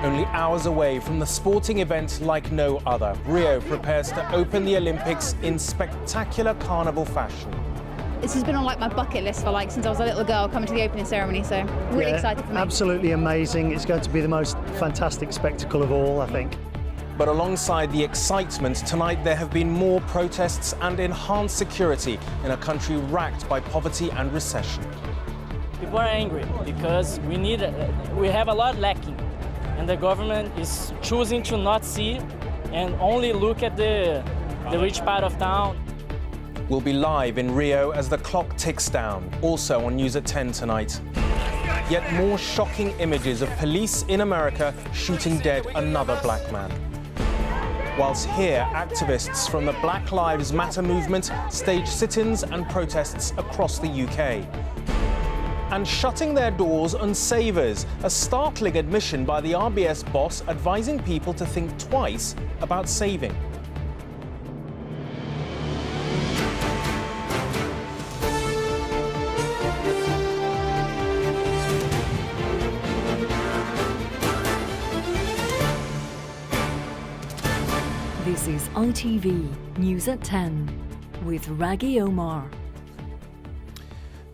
Only hours away from the sporting event like no other, Rio prepares to open the Olympics in spectacular carnival fashion. This has been on my bucket list for since I was a little girl, coming to the opening ceremony, so really excited for me. Absolutely amazing. It's going to be the most fantastic spectacle of all, I think. But alongside the excitement, tonight there have been more protests and enhanced security in a country racked by poverty and recession. People are angry because we have a lot lacking, and the government is choosing to not see and only look at the rich part of town. We'll be live in Rio as the clock ticks down, also on News at 10 tonight. Yet more shocking images of police in America shooting dead another black man. Whilst here, activists from the Black Lives Matter movement stage sit-ins and protests across the UK. And shutting their doors on savers, a startling admission by the RBS boss advising people to think twice about saving. This is ITV News at 10 with Raghi Omar.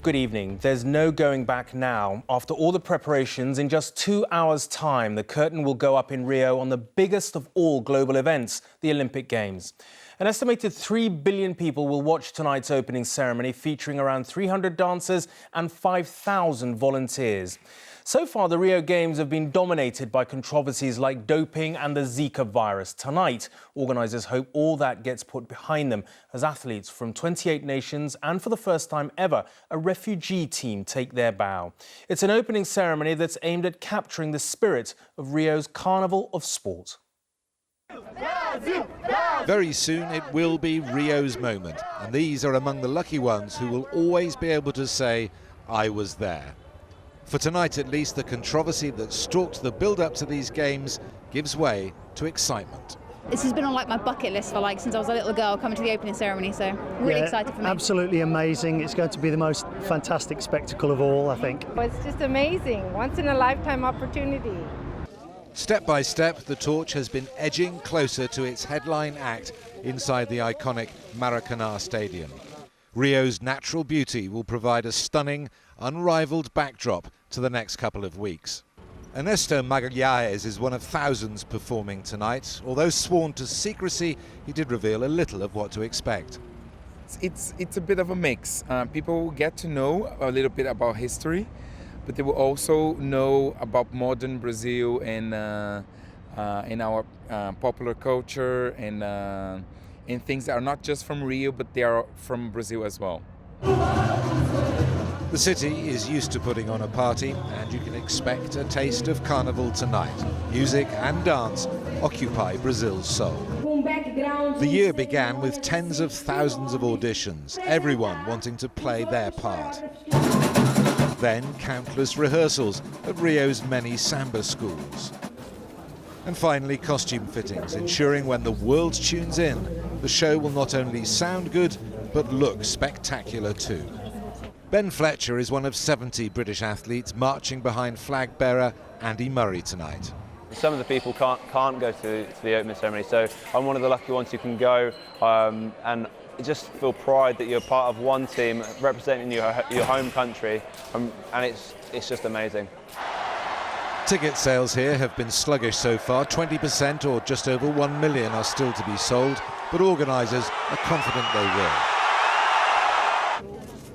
Good evening. There's no going back now. After all the preparations, in just 2 hours' time, the curtain will go up in Rio on the biggest of all global events, the Olympic Games. An estimated 3 billion people will watch tonight's opening ceremony, featuring around 300 dancers and 5,000 volunteers. So far, the Rio Games have been dominated by controversies like doping and the Zika virus. Tonight, organisers hope all that gets put behind them as athletes from 28 nations and, for the first time ever, a refugee team take their bow. It's an opening ceremony that's aimed at capturing the spirit of Rio's Carnival of Sport. Very soon it will be Rio's moment, and these are among the lucky ones who will always be able to say, "I was there." For tonight at least, the controversy that stalked the build-up to these games gives way to excitement. This has been on my bucket list for since I was a little girl, coming to the opening ceremony, so really excited for me. Absolutely amazing. It's going to be the most fantastic spectacle of all, I think. It's just amazing, once-in-a-lifetime opportunity. Step by step, the torch has been edging closer to its headline act inside the iconic Maracanã Stadium. Rio's natural beauty will provide a stunning, unrivaled backdrop to the next couple of weeks. Ernesto Magalhães is one of thousands performing tonight. Although sworn to secrecy, he did reveal a little of what to expect. It's a bit of a mix. People will get to know a little bit about history, but they will also know about modern Brazil and in our popular culture and things that are not just from Rio, but they are from Brazil as well. The city is used to putting on a party, and you can expect a taste of carnival tonight. Music and dance occupy Brazil's soul. The year began with tens of thousands of auditions, everyone wanting to play their part. Then countless rehearsals at Rio's many samba schools. And finally, costume fittings, ensuring when the world tunes in, the show will not only sound good, but look spectacular too. Ben Fletcher is one of 70 British athletes marching behind flag bearer Andy Murray tonight. Some of the people can't go to the opening ceremony, so I'm one of the lucky ones who can go and just feel pride that you're part of one team representing your home country, and it's just amazing. Ticket sales here have been sluggish so far. 20% or just over 1 million are still to be sold, but organisers are confident they will.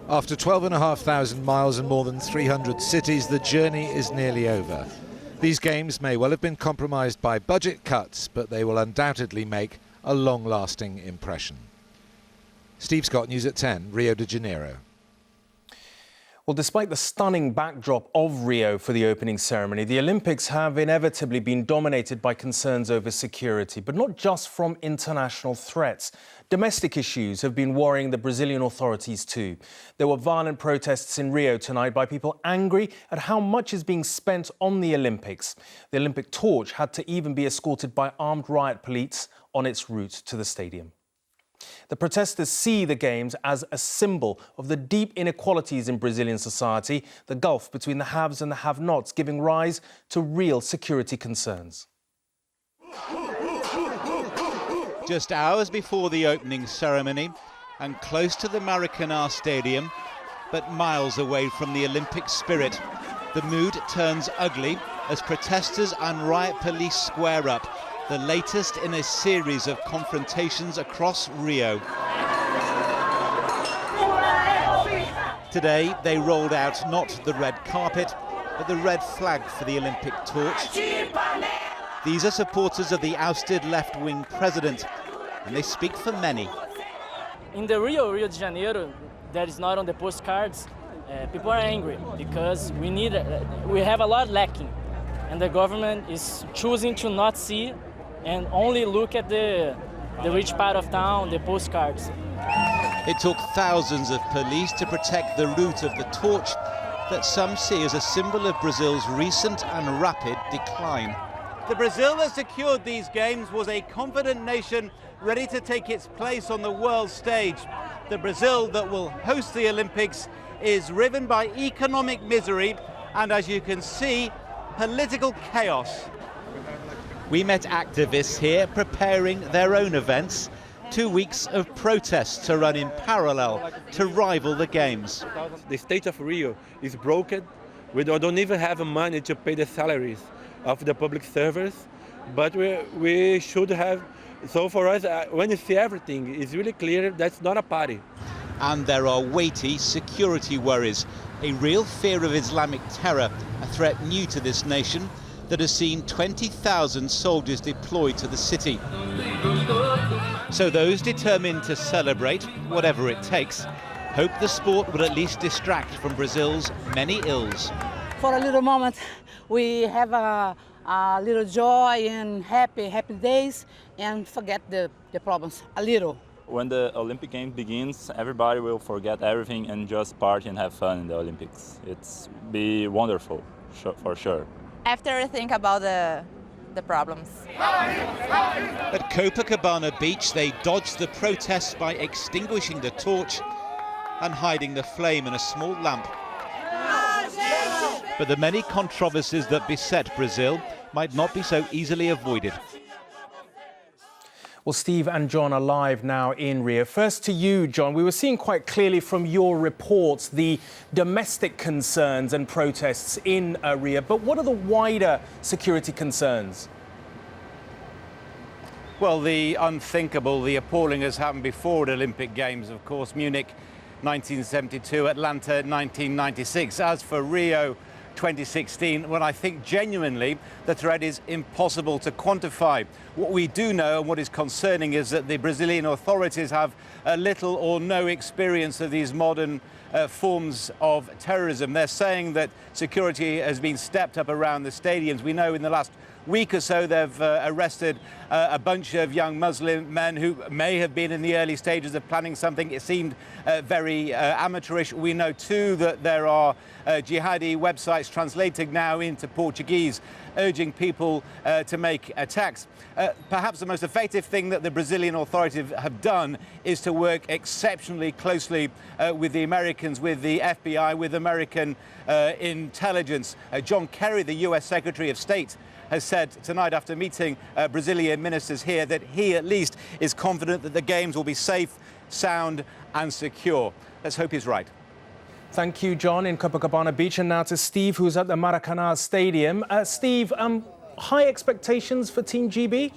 After 12,500 miles and more than 300 cities, the journey is nearly over. These games may well have been compromised by budget cuts, but they will undoubtedly make a long-lasting impression. Steve Scott, News at 10, Rio de Janeiro. Well, despite the stunning backdrop of Rio for the opening ceremony, the Olympics have inevitably been dominated by concerns over security, but not just from international threats. Domestic issues have been worrying the Brazilian authorities too. There were violent protests in Rio tonight by people angry at how much is being spent on the Olympics. The Olympic torch had to even be escorted by armed riot police on its route to the stadium. The protesters see the Games as a symbol of the deep inequalities in Brazilian society, the gulf between the haves and the have-nots, giving rise to real security concerns. Just hours before the opening ceremony and close to the Maracanã Stadium, but miles away from the Olympic spirit, the mood turns ugly as protesters and riot police square up, the latest in a series of confrontations across Rio. Today they rolled out not the red carpet, but the red flag for the Olympic torch. These are supporters of the ousted left-wing president, and they speak for many. In the Rio de Janeiro, that is not on the postcards, people are angry because we have a lot lacking, and the government is choosing to not see and only look at the rich part of town, the postcards. It took thousands of police to protect the route of the torch that some see as a symbol of Brazil's recent and rapid decline. The Brazil that secured these games was a confident nation ready to take its place on the world stage. The Brazil that will host the Olympics is riven by economic misery and, as you can see, political chaos. We met activists here preparing their own events. 2 weeks of protests to run in parallel to rival the Games. The state of Rio is broken. We don't even have money to pay the salaries of the public servants, but we should have. So for us, when you see everything, it's really clear that's not a party. And there are weighty security worries, a real fear of Islamic terror, a threat new to this nation that has seen 20,000 soldiers deployed to the city. So those determined to celebrate, whatever it takes, hope the sport will at least distract from Brazil's many ills. For a little moment, we have a little joy and happy days and forget the problems a little. When the Olympic Games begins, everybody will forget everything and just party and have fun in the Olympics. It's be wonderful, for sure. After I think about the problems. At Copacabana Beach, they dodged the protests by extinguishing the torch and hiding the flame in a small lamp. But the many controversies that beset Brazil might not be so easily avoided. Well, Steve and John are live now in Rio. First to you, John. We were seeing quite clearly from your reports the domestic concerns and protests in Rio. But what are the wider security concerns? Well, the unthinkable, the appalling has happened before at Olympic Games, of course. Munich 1972, Atlanta 1996. As for Rio 2016, well, I think genuinely the threat is impossible to quantify. What we do know and what is concerning is that the Brazilian authorities have little or no experience of these modern forms of terrorism. They're saying that security has been stepped up around the stadiums. We know in the last week or so they've arrested a bunch of young Muslim men who may have been in the early stages of planning something. It seemed very amateurish. We know too that there are jihadi websites translated now into Portuguese urging people to make attacks. Perhaps the most effective thing that the Brazilian authorities have done is to work exceptionally closely with the Americans, with the FBI, with American intelligence. John Kerry, the US Secretary of State, has said tonight after meeting Brazilian ministers here that he at least is confident that the Games will be safe, sound and secure. Let's hope he's right. Thank you, John, in Copacabana Beach. And now to Steve, who's at the Maracanã Stadium. Steve, high expectations for Team GB?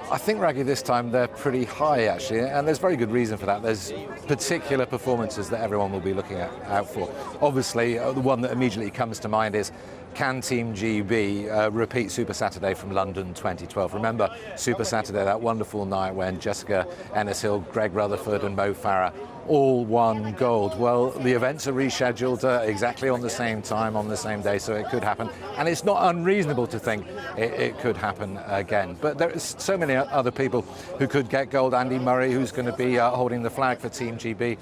I think, Raggy, this time they're pretty high, actually, and there's very good reason for that. There's particular performances that everyone will be looking out for. Obviously, the one that immediately comes to mind is, can Team GB repeat Super Saturday from London 2012? Remember Super Saturday, that wonderful night when Jessica Ennis-Hill, Greg Rutherford and Mo Farah all won gold. Well, the events are rescheduled exactly on the same time, on the same day, so it could happen. And it's not unreasonable to think it could happen again. But there are so many other people who could get gold. Andy Murray, who's going to be holding the flag for Team GB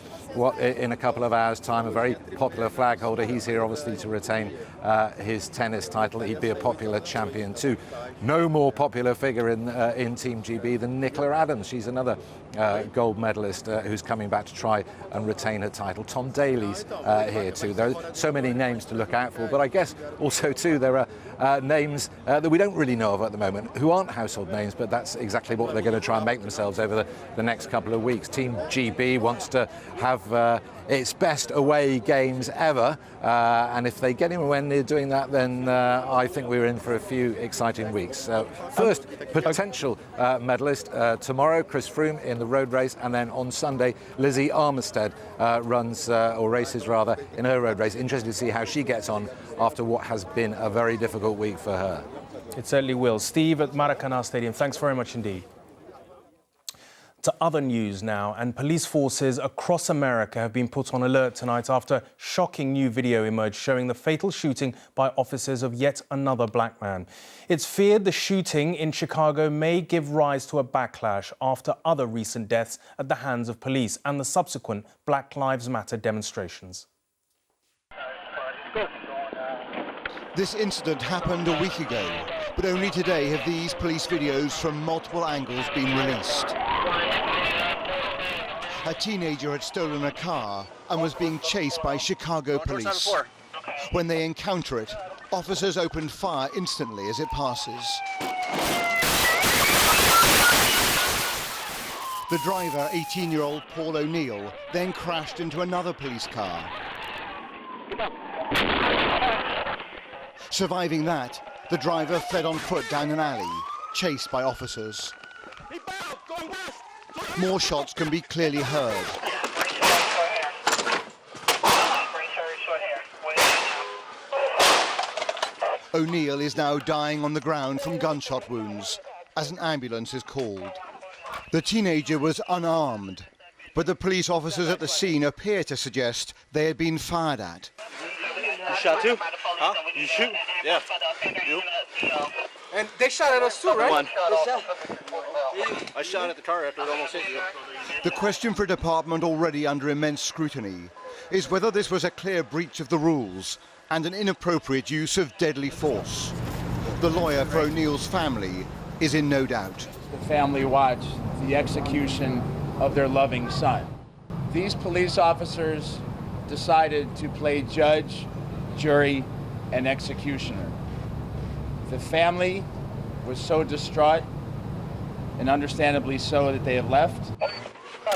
in a couple of hours' time, a very popular flag holder. He's here obviously to retain his tennis title. He'd be a popular champion too. No more popular figure in Team GB than Nicola Adams. She's another gold medalist who's coming back to try and retain her title. Tom Daly's here too. There are so many names to look out for, but I guess also too there are names that we don't really know of at the moment, who aren't household names, but that's exactly what they're going to try and make themselves over the next couple of weeks. Team GB wants to have its best away games ever, and if they get him when they're doing that, then I think we're in for a few exciting weeks. First potential medalist tomorrow, Chris Froome in the road race, and then on Sunday Lizzie Armistead races in her road race. Interested to see how she gets on after what has been a very difficult week for her. It certainly will. Steve at Maracanã Stadium, thanks very much indeed. To other news now, and police forces across America have been put on alert tonight after shocking new video emerged showing the fatal shooting by officers of yet another black man. It's feared the shooting in Chicago may give rise to a backlash after other recent deaths at the hands of police and the subsequent Black Lives Matter demonstrations. This incident happened a week ago, but only today have these police videos from multiple angles been released. A teenager had stolen a car and was being chased by Chicago police. When they encounter it, officers opened fire instantly as it passes. The driver, 18-year-old Paul O'Neill, then crashed into another police car. Surviving that, the driver fled on foot down an alley, chased by officers. More shots can be clearly heard. O'Neill is now dying on the ground from gunshot wounds as an ambulance is called. The teenager was unarmed, but the police officers at the scene appear to suggest they had been fired at. You shot too? Huh? You shoot? Yeah. You? And they shot at us too, right? I shot at the car after it almost hit you. The question for a department already under immense scrutiny is whether this was a clear breach of the rules and an inappropriate use of deadly force. The lawyer for O'Neill's family is in no doubt. The family watched the execution of their loving son. These police officers decided to play judge, jury, and executioner. The family was so distraught, and understandably so, that they have left.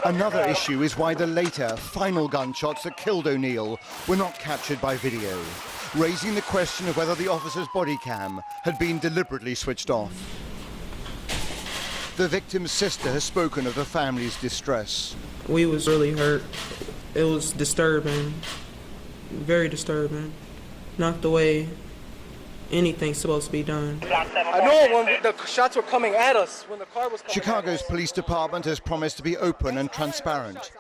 Another issue is why the later, final gunshots that killed O'Neill were not captured by video, raising the question of whether the officer's body cam had been deliberately switched off. The victim's sister has spoken of the family's distress. We was really hurt. It was disturbing, very disturbing. Not the way anything's supposed to be done. I know when the shots were coming at us, when the car was coming Chicago's police department has promised to be open and transparent,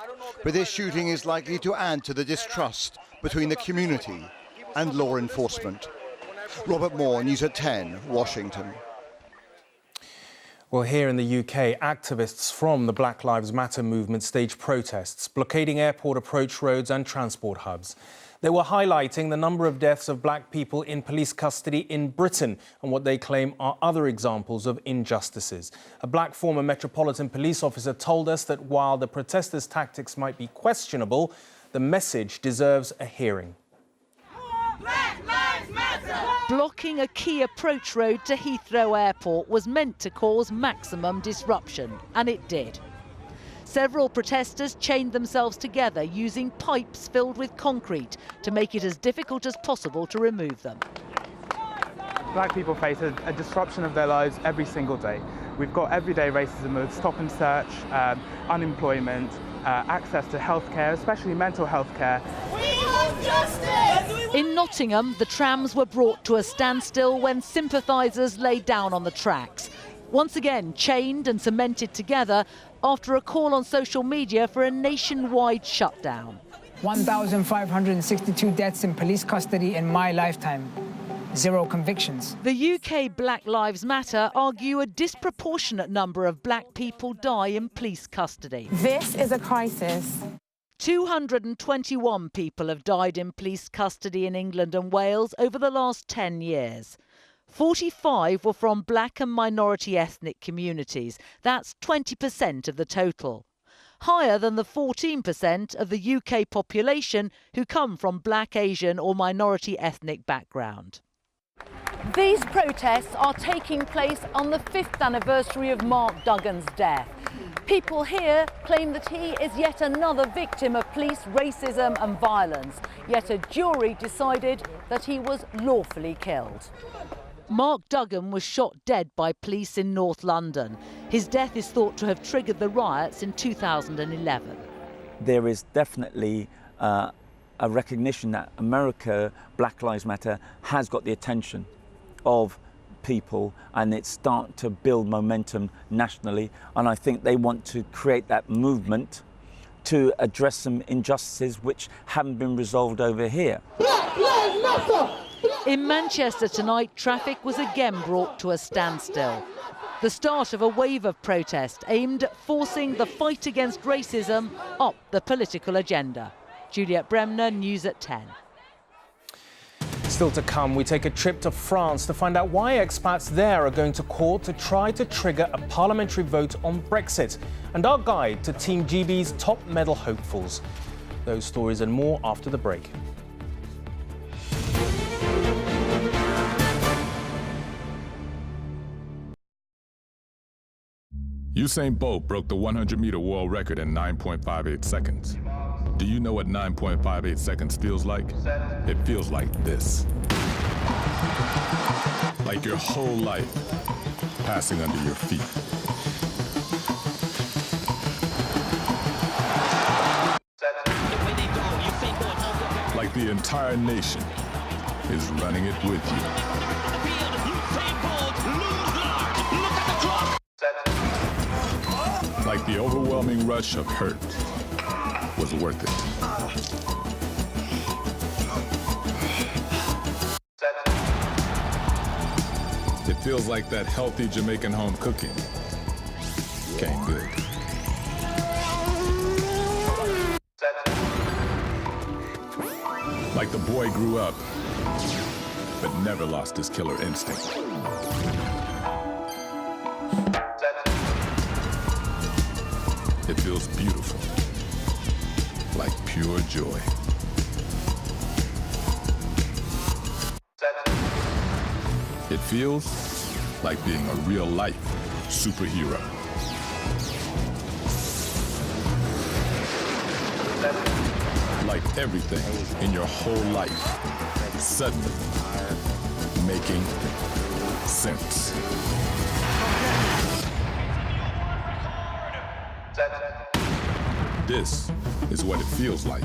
but this shooting is likely to add to the distrust between the community and law enforcement. Robert Moore, News at 10, Washington. Well, here in the UK, activists from the Black Lives Matter movement staged protests, blockading airport approach roads and transport hubs. They were highlighting the number of deaths of black people in police custody in Britain and what they claim are other examples of injustices. A black former Metropolitan Police officer told us that while the protesters' tactics might be questionable, the message deserves a hearing. Blocking a key approach road to Heathrow Airport was meant to cause maximum disruption, and it did. Several protesters chained themselves together using pipes filled with concrete to make it as difficult as possible to remove them. Black people face a disruption of their lives every single day. We've got everyday racism with stop and search, unemployment, access to healthcare, especially mental health care. We want justice! In Nottingham, the trams were brought to a standstill when sympathisers lay down on the tracks. Once again, chained and cemented together, after a call on social media for a nationwide shutdown. 1,562 deaths in police custody in my lifetime. 0 convictions. The UK Black Lives Matter argue a disproportionate number of black people die in police custody. This is a crisis. 221 people have died in police custody in England and Wales over the last 10 years. 45 were from black and minority ethnic communities. That's 20% of the total. Higher than the 14% of the UK population who come from black, Asian or minority ethnic background. These protests are taking place on the 5th anniversary of Mark Duggan's death. People here claim that he is yet another victim of police racism and violence, yet a jury decided that he was lawfully killed. Mark Duggan was shot dead by police in North London. His death is thought to have triggered the riots in 2011. There is definitely a recognition that America, Black Lives Matter, has got the attention of people, and it's starting to build momentum nationally, and I think they want to create that movement to address some injustices which haven't been resolved over here. In Manchester tonight, traffic was again brought to a standstill. The start of a wave of protest aimed at forcing the fight against racism up the political agenda. Juliet Bremner, News at 10. Still to come, we take a trip to France to find out why expats there are going to court to try to trigger a parliamentary vote on Brexit, and our guide to Team GB's top medal hopefuls. Those stories and more after the break. Usain Bolt broke the 100-meter world record in 9.58 seconds. Do you know what 9.58 seconds feels like? It feels like this. Like your whole life passing under your feet. Like the entire nation is running it with you. Like the overwhelming rush of hurt was worth it. It feels like that healthy Jamaican home cooking came good. Like the boy grew up, but never lost his killer instinct. It feels beautiful, like pure joy. It feels like being a real-life superhero. Like everything in your whole life suddenly making sense. This is what it feels like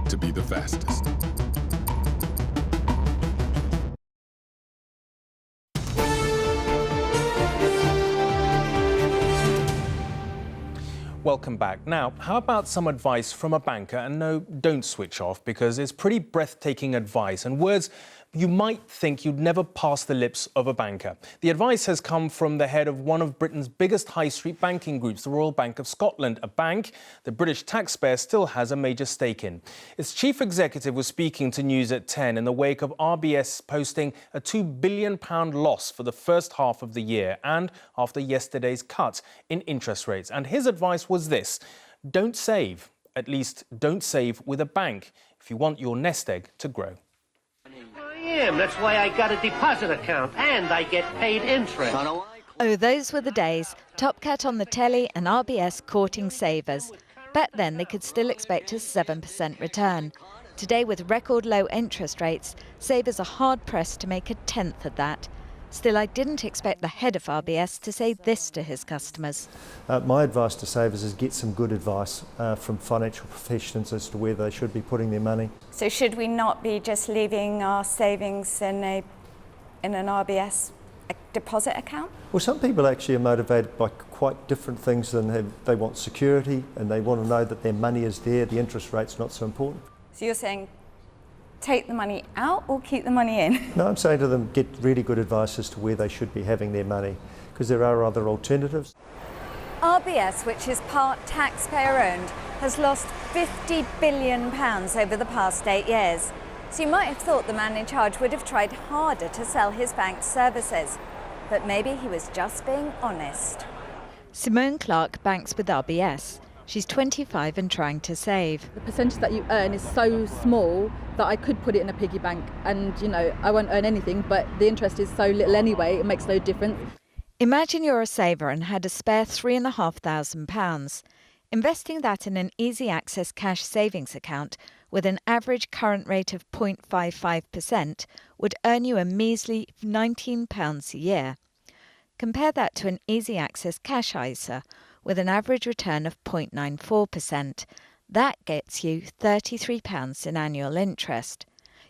to be the fastest. Welcome back. Now, how about some advice from a banker? And no, don't switch off, because it's pretty breathtaking advice and words you might think you'd never pass the lips of a banker. The advice has come from the head of one of Britain's biggest high street banking groups, the Royal Bank of Scotland, a bank the British taxpayer still has a major stake in. Its chief executive was speaking to News at 10 in the wake of RBS posting a £2 billion loss for the first half of the year and after yesterday's cut in interest rates. And his advice was this: don't save, at least don't save with a bank if you want your nest egg to grow. That's why I got a deposit account and I get paid interest. Oh, those were the days. Top Cat on the telly and RBS courting savers. Back then they could still expect a 7% return. Today, with record low interest rates, savers are hard pressed to make a tenth of that. Still, I didn't expect the head of RBS to say this to his customers. My advice to savers is get some good advice from financial professionals as to where they should be putting their money. So should we not be just leaving our savings in an RBS deposit account? Well, some people actually are motivated by quite different things than they want security, and they want to know that their money is there, the interest rate's not so important. So you're saying take the money out or keep the money in? No, I'm saying to them, get really good advice as to where they should be having their money, because there are other alternatives. RBS, which is part taxpayer-owned, has lost £50 billion over the past 8 years. So you might have thought the man in charge would have tried harder to sell his bank's services. But maybe he was just being honest. Simone Clark banks with RBS. She's 25 and trying to save. The percentage that you earn is so small that I could put it in a piggy bank and, you know, I won't earn anything, but the interest is so little anyway, it makes no difference. Imagine you're a saver and had a spare £3,500. Investing that in an easy access cash savings account with an average current rate of 0.55% would earn you a measly £19 a year. Compare that to an easy access cash ISA with an average return of 0.94%. That gets you £33 in annual interest.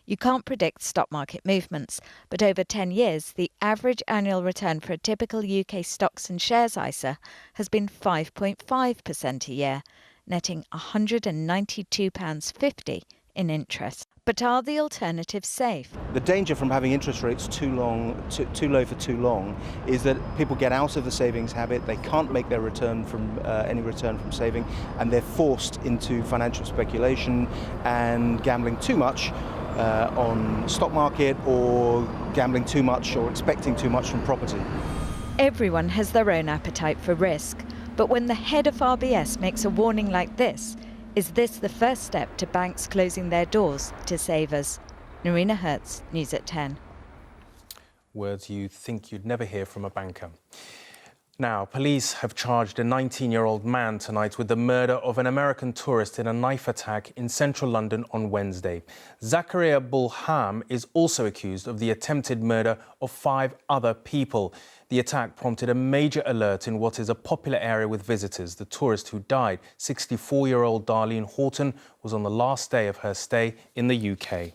You can't predict stock market movements, but over 10 years, the average annual return for a typical UK stocks and shares ISA has been 5.5% a year, netting £192.50 in interest. But are the alternatives safe? The danger from having interest rates too low for too long is that people get out of the savings habit, they can't make their return from any return from saving, and they're forced into financial speculation and gambling too much on stock market, or gambling too much or expecting too much from property. Everyone has their own appetite for risk, but when the head of RBS makes a warning like this, is this the first step to banks closing their doors to savers? Narina Hertz, News at 10. Words you think you'd never hear from a banker. Now, police have charged a 19-year-old man tonight with the murder of an American tourist in a knife attack in central London on Wednesday. Zakaria Bulham is also accused of the attempted murder of 5 other people. The attack prompted a major alert in what is a popular area with visitors. The tourist who died, 64-year-old Darlene Horton, was on the last day of her stay in the UK.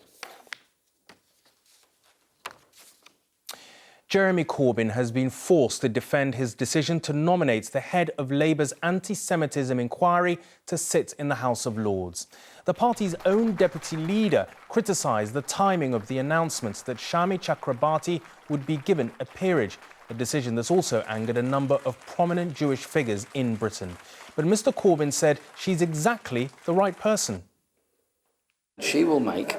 Jeremy Corbyn has been forced to defend his decision to nominate the head of Labour's anti-Semitism inquiry to sit in the House of Lords. The party's own deputy leader criticised the timing of the announcement that Shami Chakrabarti would be given a peerage, a decision that's also angered a number of prominent Jewish figures in Britain. But Mr. Corbyn said she's exactly the right person. She will make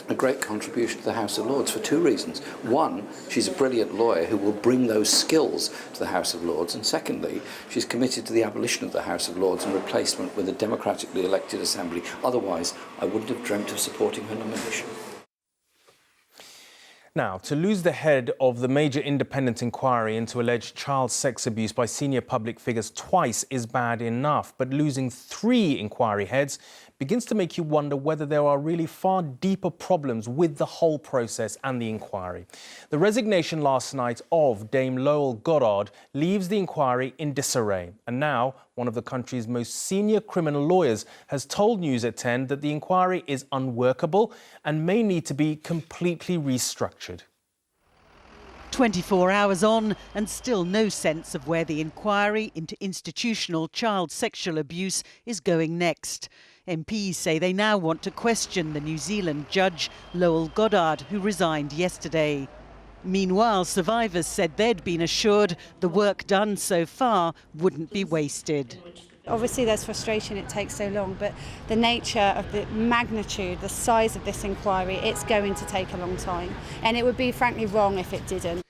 a great contribution to the House of Lords for 2 reasons. One, she's a brilliant lawyer who will bring those skills to the House of Lords, and secondly, she's committed to the abolition of the House of Lords and replacement with a democratically elected assembly. Otherwise, I wouldn't have dreamt of supporting her nomination. Now, to lose the head of the major independent inquiry into alleged child sex abuse by senior public figures twice is bad enough, but losing 3 inquiry heads begins to make you wonder whether there are really far deeper problems with the whole process and the inquiry. The resignation last night of Dame Lowell Goddard leaves the inquiry in disarray. And now, one of the country's most senior criminal lawyers has told News at 10 that the inquiry is unworkable and may need to be completely restructured. 24 hours on and still no sense of where the inquiry into institutional child sexual abuse is going next. MPs say they now want to question the New Zealand judge Lowell Goddard, who resigned yesterday. Meanwhile, survivors said they'd been assured the work done so far wouldn't be wasted. Obviously there's frustration it takes so long, but the nature of the magnitude, the size of this inquiry, it's going to take a long time. And it would be frankly wrong if it didn't.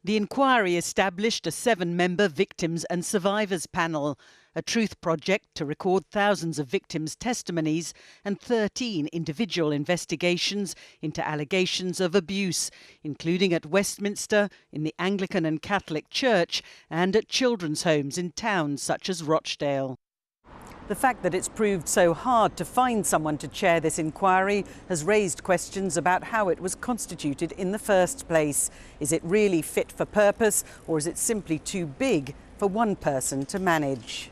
The inquiry established a 7-member victims and survivors panel, a truth project to record thousands of victims' testimonies and 13 individual investigations into allegations of abuse, including at Westminster, in the Anglican and Catholic Church, and at children's homes in towns such as Rochdale. The fact that it's proved so hard to find someone to chair this inquiry has raised questions about how it was constituted in the first place. Is it really fit for purpose, or is it simply too big for one person to manage?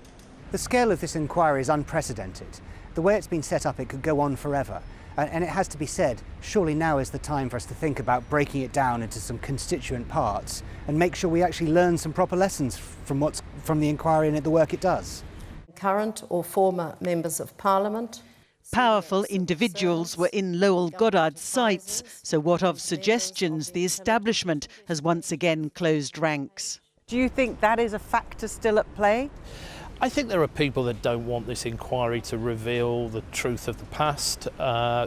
The scale of this inquiry is unprecedented. The way it's been set up, it could go on forever. And it has to be said, surely now is the time for us to think about breaking it down into some constituent parts and make sure we actually learn some proper lessons from the inquiry and the work it does. Current or former members of Parliament. Powerful individuals were in Lowell Goddard's sights, so what of suggestions the establishment has once again closed ranks? Do you think that is a factor still at play? I think there are people that don't want this inquiry to reveal the truth of the past.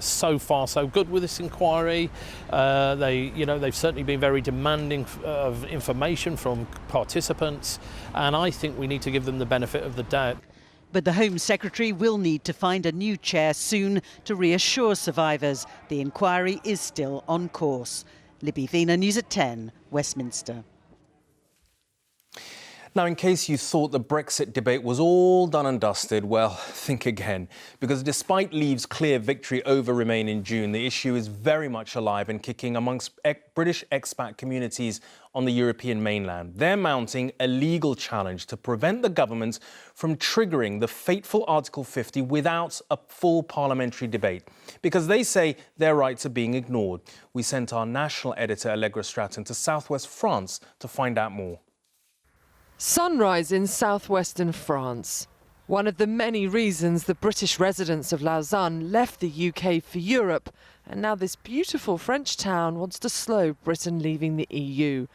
So far, so good with this inquiry. They've certainly been very demanding of information from participants, and I think we need to give them the benefit of the doubt. But the Home Secretary will need to find a new chair soon to reassure survivors the inquiry is still on course. Libby Vina, News at 10, Westminster. Now, in case you thought the Brexit debate was all done and dusted, well, think again. Because despite Leave's clear victory over Remain in June, the issue is very much alive and kicking amongst British expat communities on the European mainland. They're mounting a legal challenge to prevent the government from triggering the fateful Article 50 without a full parliamentary debate. Because they say their rights are being ignored. We sent our national editor, Allegra Stratton, to southwest France to find out more. Sunrise in southwestern France. One of the many reasons the British residents of Lausanne left the UK for Europe, and now this beautiful French town wants to slow Britain leaving the EU.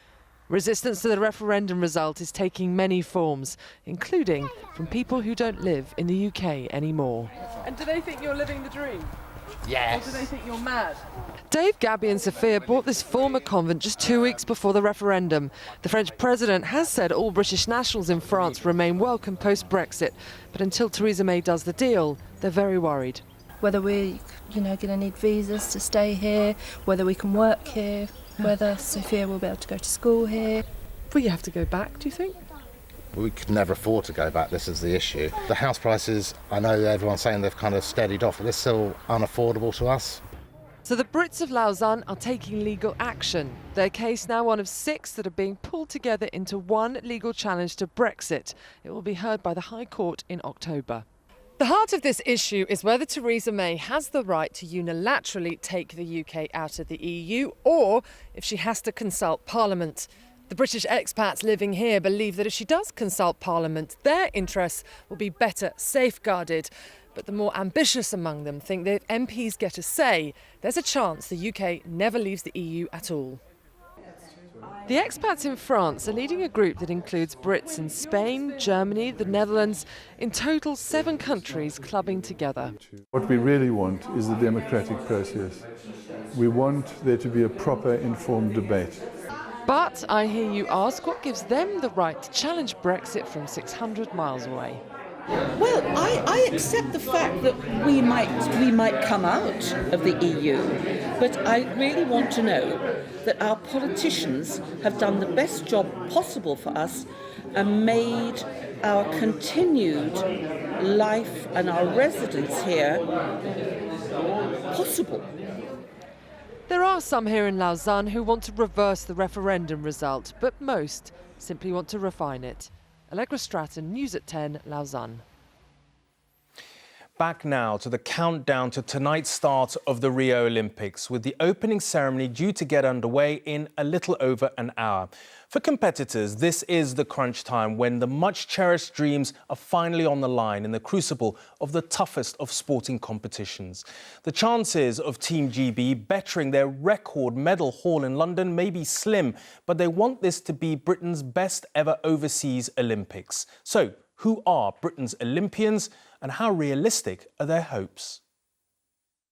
Resistance to the referendum result is taking many forms, including from people who don't live in the UK anymore. And do they think you're living the dream? Yes. Or do they think you're mad? Dave, Gabby and Sophia bought this former convent just 2 weeks before the referendum. The French president has said all British nationals in France remain welcome post-Brexit. But until Theresa May does the deal, they're very worried. Whether we're, going to need visas to stay here, whether we can work here, whether Sophia will be able to go to school here. Will you have to go back, do you think? We could never afford to go back, this is the issue. The house prices, I know everyone's saying they've kind of steadied off, but they're still unaffordable to us. So the Brits of Lausanne are taking legal action. Their case now one of 6 that are being pulled together into one legal challenge to Brexit. It will be heard by the High Court in October. The heart of this issue is whether Theresa May has the right to unilaterally take the UK out of the EU or if she has to consult Parliament. The British expats living here believe that if she does consult Parliament, their interests will be better safeguarded. But the more ambitious among them think that if MPs get a say, there's a chance the UK never leaves the EU at all. The expats in France are leading a group that includes Brits in Spain, Germany, the Netherlands, in total 7 countries clubbing together. What we really want is the democratic process. We want there to be a proper informed debate. But I hear you ask, what gives them the right to challenge Brexit from 600 miles away? Well, I accept the fact that we might come out of the EU, but I really want to know that our politicians have done the best job possible for us and made our continued life and our residence here possible. There are some here in Lausanne who want to reverse the referendum result, but most simply want to refine it. Allegra Stratton, News at 10, Lausanne. Back now to the countdown to tonight's start of the Rio Olympics, with the opening ceremony due to get underway in a little over an hour. For competitors, this is the crunch time when the much-cherished dreams are finally on the line in the crucible of the toughest of sporting competitions. The chances of Team GB bettering their record medal haul in London may be slim, but they want this to be Britain's best ever overseas Olympics. So, who are Britain's Olympians and how realistic are their hopes?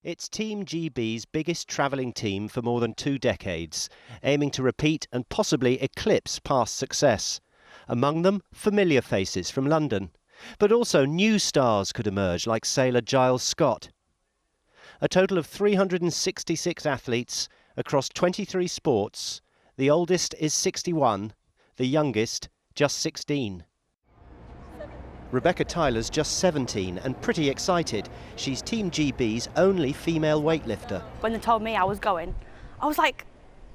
It's Team GB's biggest travelling team for more than 2 decades, aiming to repeat and possibly eclipse past success. Among them, familiar faces from London, but also new stars could emerge like sailor Giles Scott. A total of 366 athletes across 23 sports. The oldest is 61, the youngest just 16. Rebecca Tyler's just 17 and pretty excited. She's Team GB's only female weightlifter. When they told me I was going, I was like,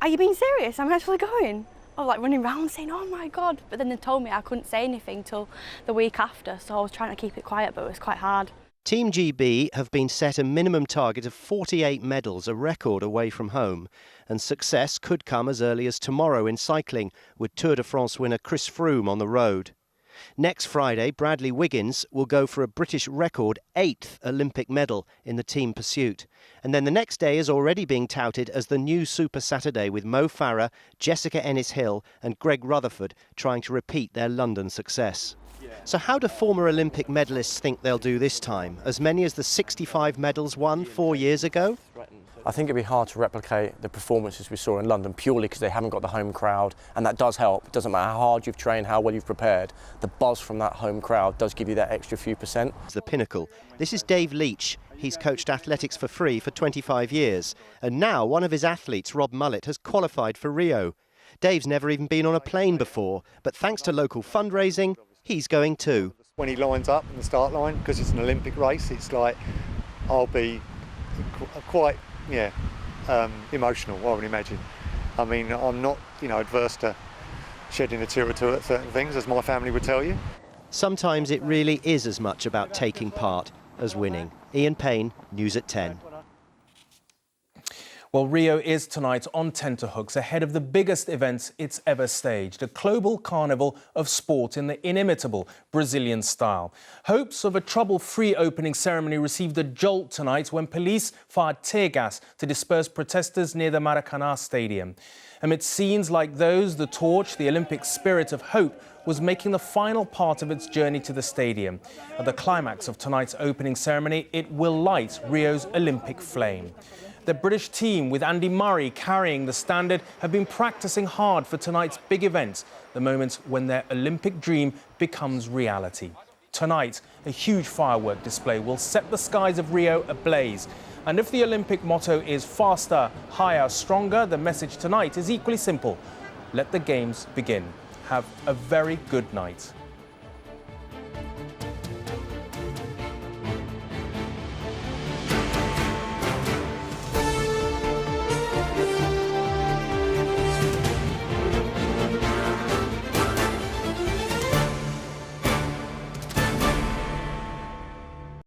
are you being serious? I'm actually going. I was like running around saying, oh my God. But then they told me I couldn't say anything till the week after, so I was trying to keep it quiet, but it was quite hard. Team GB have been set a minimum target of 48 medals, a record away from home. And success could come as early as tomorrow in cycling, with Tour de France winner Chris Froome on the road. Next Friday, Bradley Wiggins will go for a British record 8th Olympic medal in the team pursuit. And then the next day is already being touted as the new Super Saturday, with Mo Farah, Jessica Ennis-Hill and Greg Rutherford trying to repeat their London success. So how do former Olympic medalists think they'll do this time? As many as the 65 medals won 4 years ago? I think it'd be hard to replicate the performances we saw in London purely because they haven't got the home crowd, and that does help. It doesn't matter how hard you've trained, how well you've prepared, the buzz from that home crowd does give you that extra few percent. It's the pinnacle. This is Dave Leach. He's coached athletics for free for 25 years, and now one of his athletes, Rob Mullett, has qualified for Rio. Dave's never even been on a plane before, but thanks to local fundraising, he's going too. When he lines up in the start line, because it's an Olympic race, it's like I'll be quite emotional, I would imagine. I mean, I'm not, adverse to shedding a tear or two at certain things, as my family would tell you. Sometimes it really is as much about taking part as winning. Ian Payne, News at 10. Well, Rio is tonight on tenterhooks ahead of the biggest event it's ever staged, a global carnival of sport in the inimitable Brazilian style. Hopes of a trouble-free opening ceremony received a jolt tonight when police fired tear gas to disperse protesters near the Maracanã Stadium. Amid scenes like those, the torch, the Olympic spirit of hope, was making the final part of its journey to the stadium. At the climax of tonight's opening ceremony, it will light Rio's Olympic flame. The British team, with Andy Murray carrying the standard, have been practicing hard for tonight's big event, the moment when their Olympic dream becomes reality. Tonight, a huge firework display will set the skies of Rio ablaze. And if the Olympic motto is faster, higher, stronger, the message tonight is equally simple. Let the Games begin. Have a very good night.